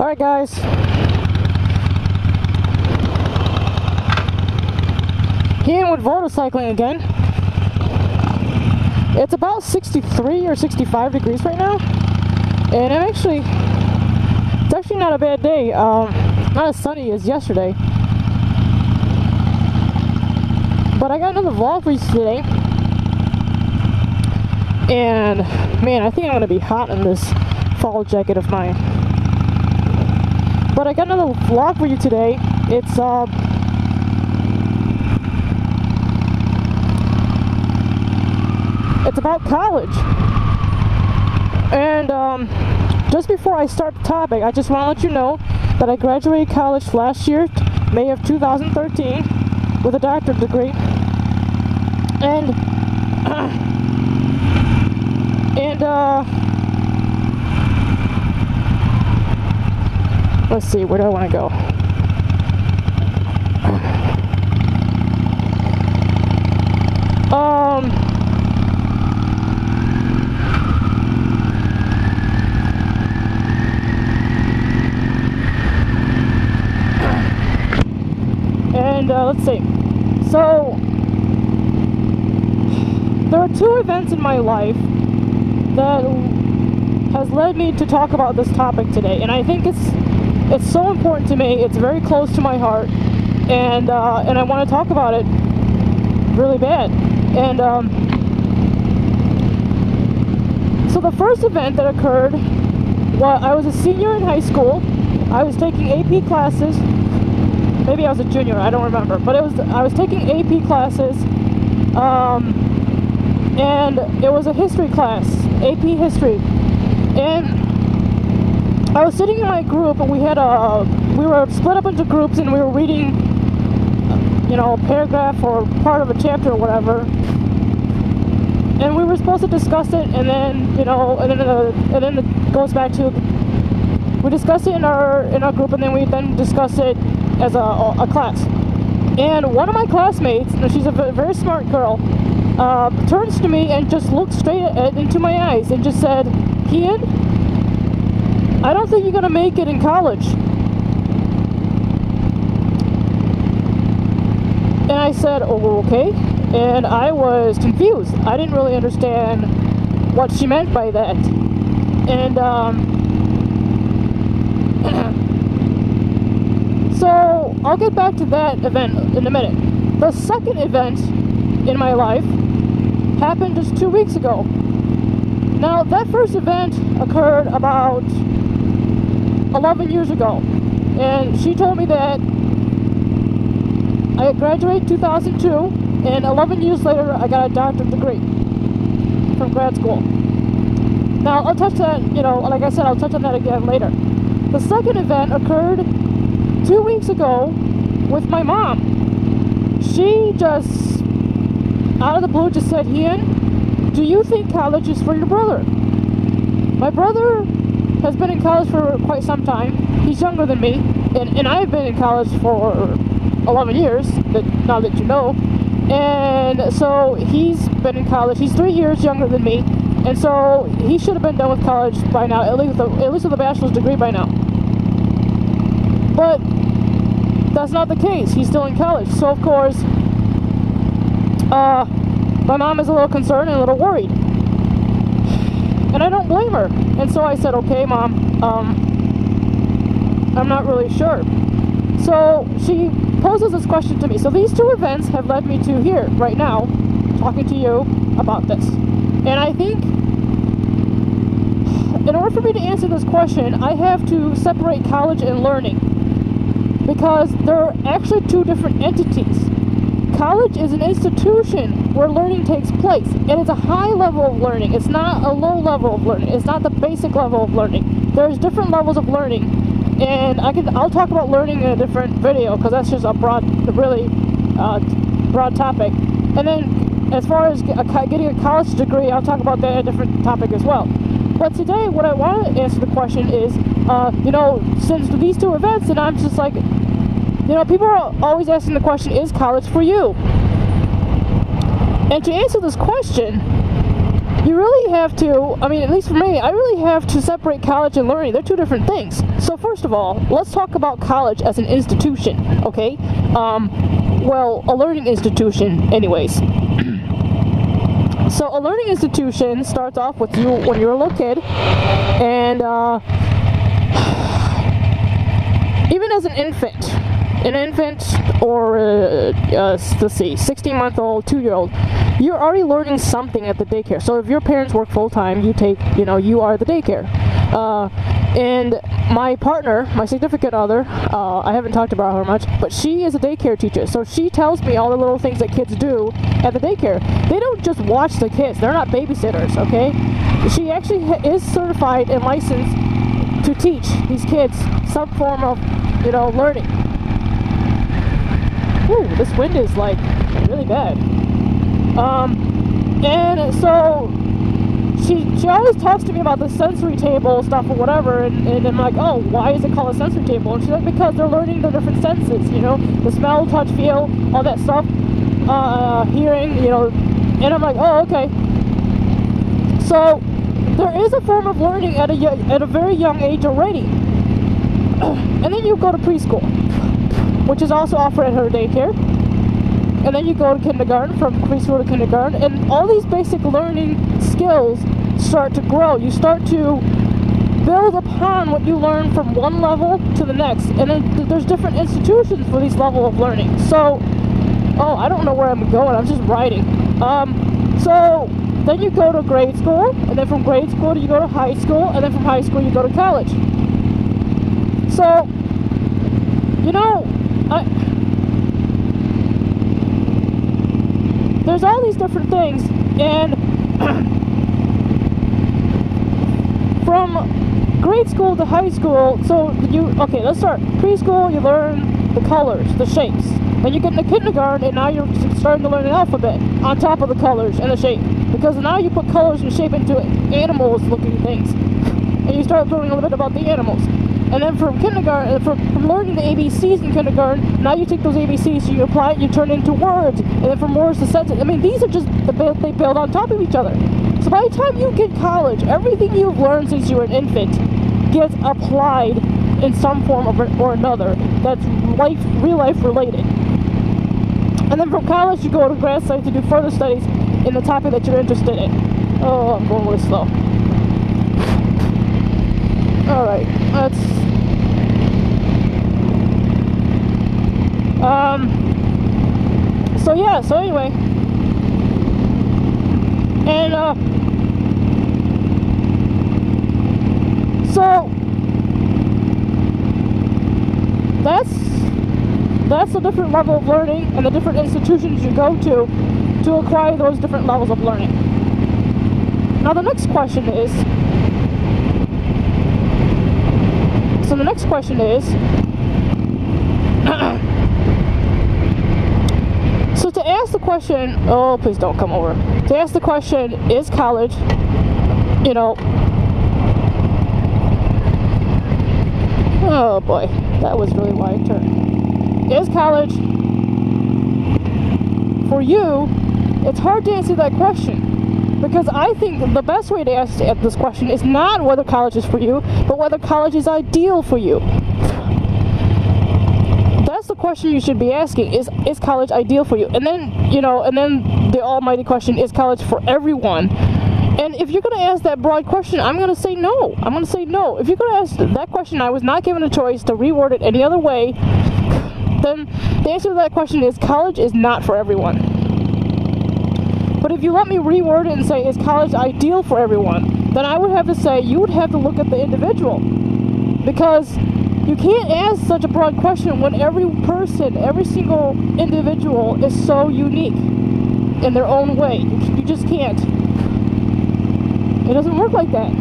Alright guys, here with VotoCycling again. It's about 63 or 65 degrees right now, and it's actually not a bad day. Not as sunny as yesterday, but I got another vlog for you today, and man, I think I'm gonna be hot in this fall jacket of mine. But I got another vlog for you today. It's about college. And just before I start the topic, I just want to let you know that I graduated college last year, May of 2013, with a doctorate degree. And let's see, where do I want to go? Let's see. So, there are two events in my life that has led me to talk about this topic today, and I think it's so important to me. It's very close to my heart, and I want to talk about it really bad. And so the first event that occurred, well, I was a senior in high school. I was taking AP classes. Maybe I was a junior, I don't remember, but I was taking AP classes, and it was a history class, AP history, and I was sitting in my group, and we were split up into groups, and we were reading, a paragraph or part of a chapter or whatever, and we were supposed to discuss it, and then, and then it goes back to, we discuss it in our group, and then we discuss it as a class. And one of my classmates, she's a very smart girl, turns to me and just looked straight into my eyes and just said, "Ian, I don't think you're gonna make it in college." And I said, "Oh, okay." And I was confused. I didn't really understand what she meant by that. And so I'll get back to that event in a minute. The second event in my life happened just 2 weeks ago. Now, that first event occurred about 11 years ago, and she told me that I graduated 2002, and 11 years later I got a doctorate degree from grad school. Now, I'll touch that, like I said, I'll touch on that again later. The second event occurred 2 weeks ago with my mom. She just, out of the blue, just said, "Ian, do you think college is for your brother?" My brother has been in college for quite some time. He's younger than me, and I've been in college for 11 years, now that you know. And so he's been in college. He's 3 years younger than me, and so he should have been done with college by now, at least with a bachelor's degree by now. But that's not the case. He's still in college. So, of course, my mom is a little concerned and a little worried. And I don't blame her. And so I said, "Okay, Mom, I'm not really sure." So she poses this question to me. So these two events have led me to here, right now, talking to you about this. And I think in order for me to answer this question, I have to separate college and learning, because they're actually two different entities. College is an institution where learning takes place, and it's a high level of learning. It's not a low level of learning. It's not the basic level of learning. There's different levels of learning, and I'll talk about learning in a different video, because that's just a really broad topic. And then as far as getting a college degree, I'll talk about that in a different topic as well. But today, what I want to answer the question is, since these two events, and I'm just like, people are always asking the question, is college for you? And to answer this question, you really have to, I mean, at least for me, I really have to separate college and learning. They're two different things. So first of all, let's talk about college as an institution, okay? Well, a learning institution, anyways. So a learning institution starts off with you when you're a little kid, and even as an infant, or let's see, 16-month-old, 2-year-old, you're already learning something at the daycare. So if your parents work full-time, you are the daycare. And my partner, my significant other, I haven't talked about her much, but she is a daycare teacher. So she tells me all the little things that kids do at the daycare. They don't just watch the kids. They're not babysitters, okay? She actually is certified and licensed to teach these kids some form of, learning. Ooh, this wind is like really bad. And so she always talks to me about the sensory table stuff or whatever, and I'm like, oh, why is it called a sensory table? And she's like, because they're learning the different senses, the smell, touch, feel, all that stuff, hearing, and I'm like, oh, okay. So there is a form of learning at a very young age already. And then you go to preschool, which is also offered at her daycare. And then you go to kindergarten, from preschool to kindergarten, and all these basic learning skills start to grow. You start to build upon what you learn from one level to the next. And then there's different institutions for these level of learning. So, I don't know where I'm going, I'm just writing. So then you go to grade school, and then from grade school you go to high school, and then from high school you go to college. So, there's all these different things, and from grade school to high school, let's start. Preschool, you learn the colors, the shapes. Then you get into kindergarten, and now you're starting to learn the alphabet on top of the colors and the shape. Because now you put colors and shape into animals-looking things. And you start learning a little bit about the animals. And then from kindergarten, from learning the ABCs in kindergarten, now you take those ABCs, you apply it, you turn it into words, and then from words to sentences. I mean, these are just they build on top of each other. So by the time you get college, everything you've learned since you were an infant gets applied in some form or another that's real life related. And then from college, you go to grad site to do further studies in the topic that you're interested in. Oh, I'm going really slow. Alright, so anyway, and, so, that's a different level of learning, and the different institutions you go to acquire those different levels of learning. Now the next question is, so to ask the question, oh, please don't come over. To ask the question, is college, oh boy, that was really wide turn. Is college for you? It's hard to answer that question, because I think the best way to answer this question is not whether college is for you, but whether college is ideal for you. That's the question you should be asking, is college ideal for you? And then, and then the almighty question, is college for everyone? And if you're going to ask that broad question, I'm going to say no. If you're going to ask that question, I was not given a choice to reword it any other way, then the answer to that question is college is not for everyone. But if you let me reword it and say, is college ideal for everyone? Then I would have to say, you would have to look at the individual. Because you can't ask such a broad question when every person, every single individual is so unique in their own way. You just can't. It doesn't work like that.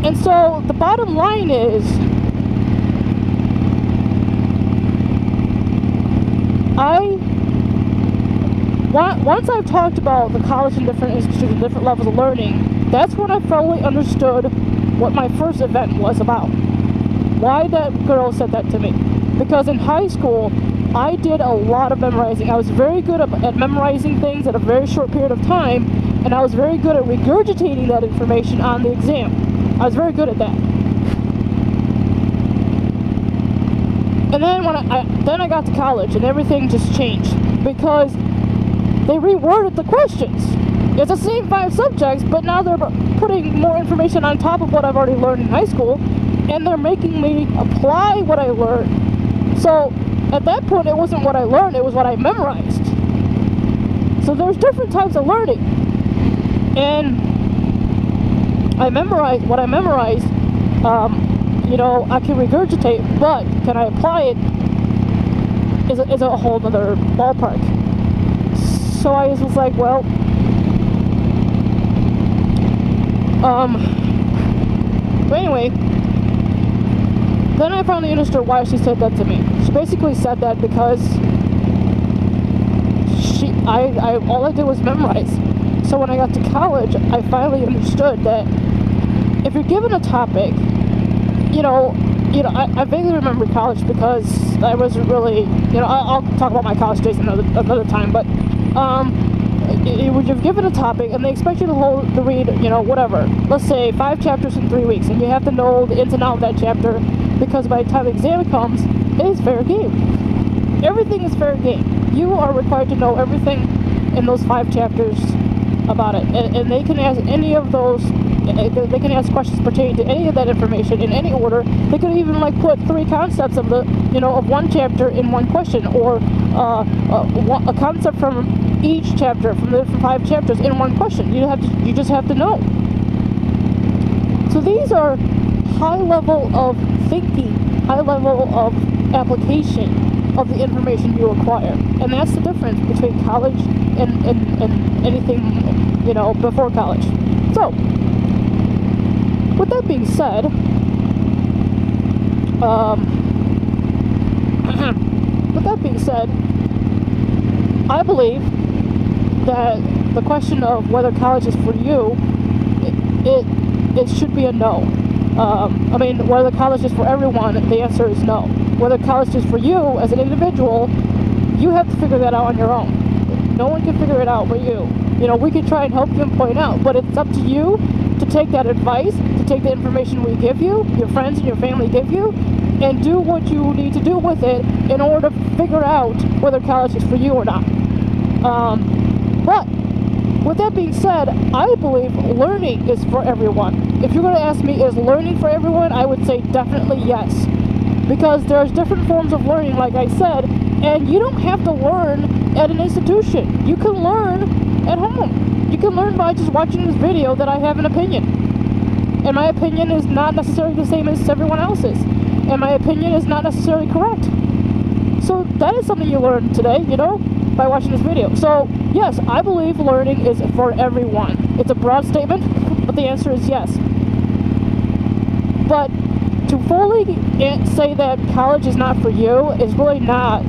And so the bottom line is, once I've talked about the college and different institutions and different levels of learning, that's when I fully understood what my first event was about. Why that girl said that to me. Because in high school, I did a lot of memorizing. I was very good at memorizing things at a very short period of time, and I was very good at regurgitating that information on the exam. I was very good at that. And then when I got to college, and everything just changed because they reworded the questions. It's the same 5 subjects, but now they're putting more information on top of what I've already learned in high school, and they're making me apply what I learned. So at that point, it wasn't what I learned, it was what I memorized. So there's different types of learning. And I memorized what I memorized. I can regurgitate, but can I apply it is a whole other ballpark. So I was like, well, but anyway, then I finally understood why she said that to me. She basically said that because all I did was memorize. So when I got to college, I finally understood that if you're given a topic, I vaguely remember college because I wasn't really, I'll talk about my college days another time, but you're given a topic and they expect you to read, whatever. Let's say 5 chapters in 3 weeks, and you have to know the ins and outs of that chapter because by the time the exam comes, it is fair game. Everything is fair game. You are required to know everything in those 5 chapters about it, and they can ask any of those. They can ask questions pertaining to any of that information in any order. They could even put 3 concepts of of one chapter in one question, or a concept from each chapter from the 5 chapters in one question. You just have to know. So these are high level of thinking, high level of application of the information you acquire, and that's the difference between college and anything before college. So with that being said, I believe that the question of whether college is for you, it should be a no. Whether college is for everyone, the answer is no. Whether college is for you as an individual, you have to figure that out on your own. No one can figure it out but you. We can try and help you and point out, but it's up to you to take that advice, to take the information we give you, your friends and your family give you, and do what you need to do with it in order to figure out whether college is for you or not. But with that being said, I believe learning is for everyone. If you're going to ask me, is learning for everyone, I would say definitely yes. Because there's different forms of learning, like I said, and you don't have to learn at an institution. You can learn at home. You can learn by just watching this video that I have an opinion. And my opinion is not necessarily the same as everyone else's. And my opinion is not necessarily correct. So that is something you learned today, by watching this video. So yes, I believe learning is for everyone. It's a broad statement, but the answer is yes. But to fully say that college is not for you is really not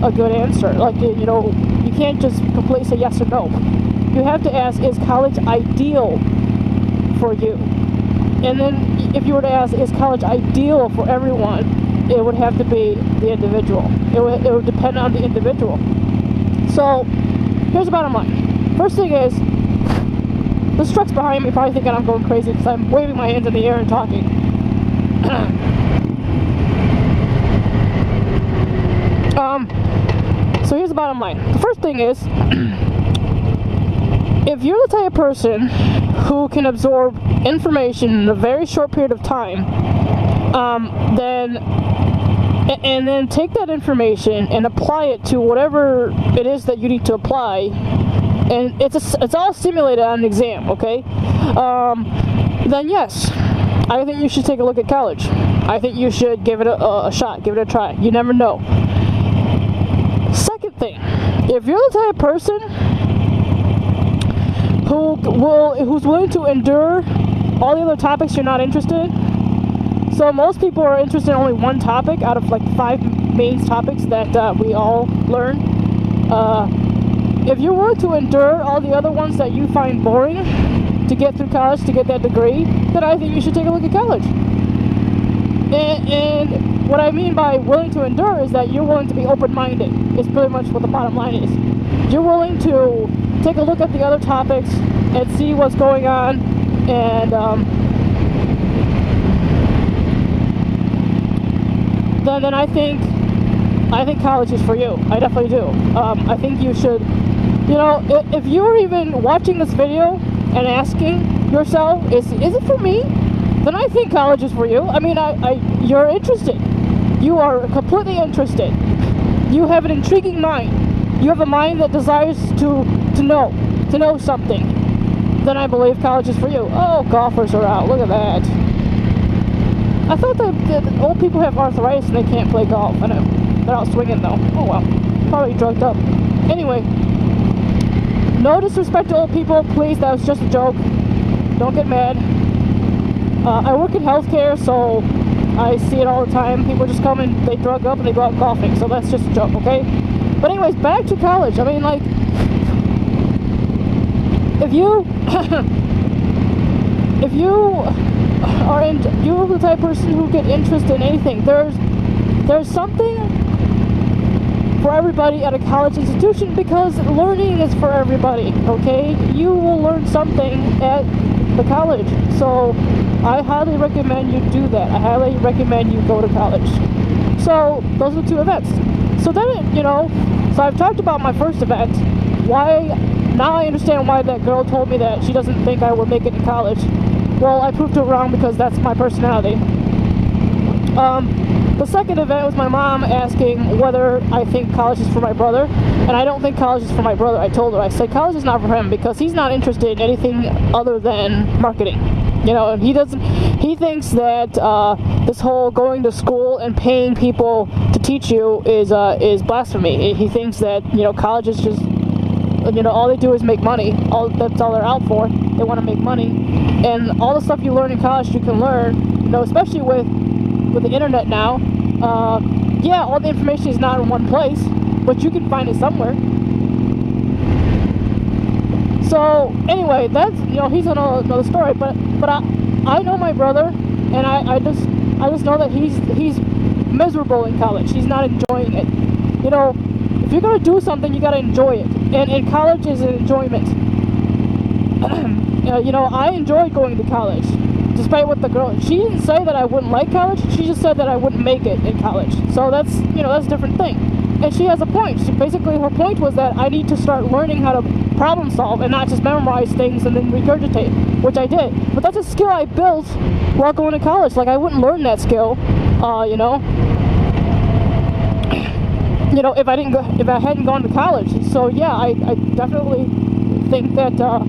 a good answer. You can't just completely say yes or no. You have to ask, is college ideal for you? And then if you were to ask, is college ideal for everyone, it would have to be the individual. It would depend on the individual. So here's the bottom line. First thing is, this truck's behind me probably thinking I'm going crazy because I'm waving my hands in the air and talking. So here's the bottom line. The first thing is, if you're the type of person who can absorb information in a very short period of time, then take that information and apply it to whatever it is that you need to apply, and it's all simulated on an exam, okay? Then yes, I think you should take a look at college. I think you should give it a shot, give it a try. You never know. Second thing, if you're the type of person who's willing to endure all the other topics you're not interested in, so most people are interested in only one topic out of 5 main topics that we all learn. If you're willing to endure all the other ones that you find boring to get through college, to get that degree, then I think you should take a look at college. And what I mean by willing to endure is that you're willing to be open-minded. It's pretty much what the bottom line is. You're willing to take a look at the other topics and see what's going on, and then I think college is for you. I definitely do. I think you should, if you're even watching this video and asking yourself, is it for me? Then I think college is for you. I mean, you're interested. You are completely interested. You have an intriguing mind. You have a mind that desires to know something. Then I believe college is for you. Oh, golfers are out. Look at that. I thought that old people have arthritis and they can't play golf. I know. They're out swinging though. Oh well. Probably drugged up. Anyway. No disrespect to old people. Please, that was just a joke. Don't get mad. I work in healthcare, so I see it all the time. People just come and they drug up and they go out golfing. So that's just a joke, okay? But anyways, back to college. I mean, like, if you're the type of person who get interested in anything, there's something for everybody at a college institution, because learning is for everybody, okay? You will learn something at the college. So I highly recommend you do that. I highly recommend you go to college. So those are the two events. So then, so I've talked about my first event. Now I understand why that girl told me that she doesn't think I would make it to college. Well, I proved her wrong, because that's my personality. The second event was my mom asking whether I think college is for my brother, and I don't think college is for my brother. I told her, I said college is not for him because he's not interested in anything other than marketing. And he thinks that this whole going to school and paying people to teach you is blasphemy. He thinks that college is just all they do is make money. That's all they're out for. They want to make money, and all the stuff you learn in college you can learn. Especially with the internet now. Yeah, all the information is not in one place, but you can find it somewhere. So anyway, that's he's another story. But I know my brother, and I just know that he's miserable in college. He's not enjoying it. If you're gonna do something, you gotta enjoy it, and college is an enjoyment. I enjoyed going to college, despite what the girl. She didn't say that I wouldn't like college. She just said that I wouldn't make it in college. So that's that's a different thing. And she has a point. Basically, her point was that I need to start learning how to problem solve and not just memorize things and then regurgitate, which I did. But that's a skill I built while going to college. Like, I wouldn't learn that skill, if I hadn't gone to college. So yeah, I definitely think that college,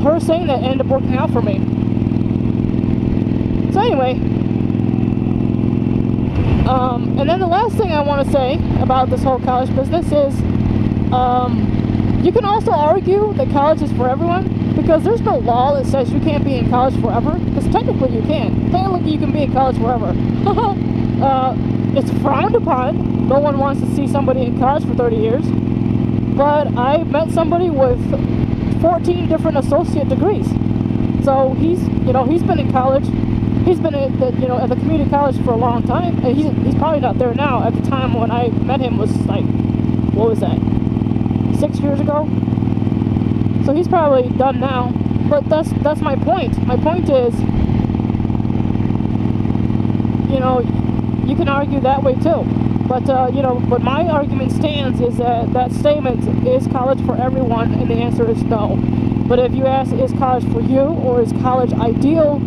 her saying that ended up working out for me. So anyway, and then the last thing I want to say about this whole college business is, you can also argue that college is for everyone, because there's no law that says you can't be in college forever, because technically you can. Technically you can be in college forever. It's frowned upon. No one wants to see somebody in college for 30 years. But I met somebody with 14 different associate degrees. So he's been in college. He's been at the community college for a long time. And he's probably not there now. At the time when I met him was like, what was that, 6 years ago? So he's probably done now. But that's my point. My point is, you can argue that way too. But but my argument stands is that statement, is college for everyone, and the answer is no. But if you ask, is college for you, or is college ideal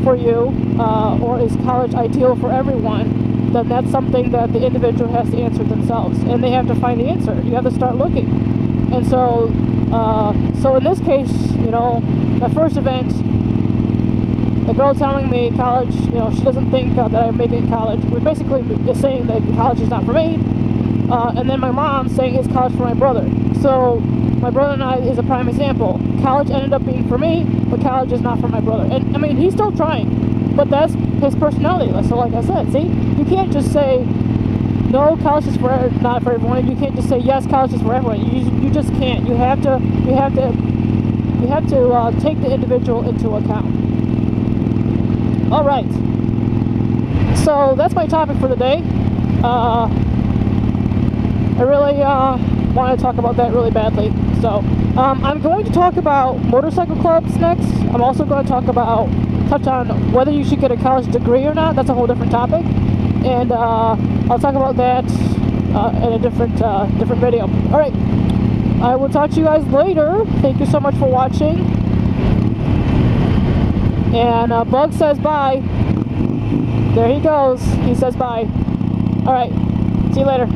for you, or is college ideal for everyone, then that's something that the individual has to answer themselves, and they have to find the answer. You have to start looking. And so in this case, the first event, the girl telling me college, she doesn't think that I make it in college, which basically is saying that college is not for me. And then my mom saying it's college for my brother. So my brother and I is a prime example. College ended up being for me, but college is not for my brother. And I mean, he's still trying, but that's his personality. So like I said, see, you can't just say no, college is not for everyone. You can't just say yes, college is for everyone. You just can't. You have to take the individual into account. All right. So that's my topic for the day. I really want to talk about that really badly. So I'm going to talk about motorcycle clubs next. I'm also going to touch on whether you should get a college degree or not. That's a whole different topic, and I'll talk about that in a different video. All right, I will talk to you guys later. Thank you so much for watching. And Bug says bye. There he goes. He says bye. All right, see you later.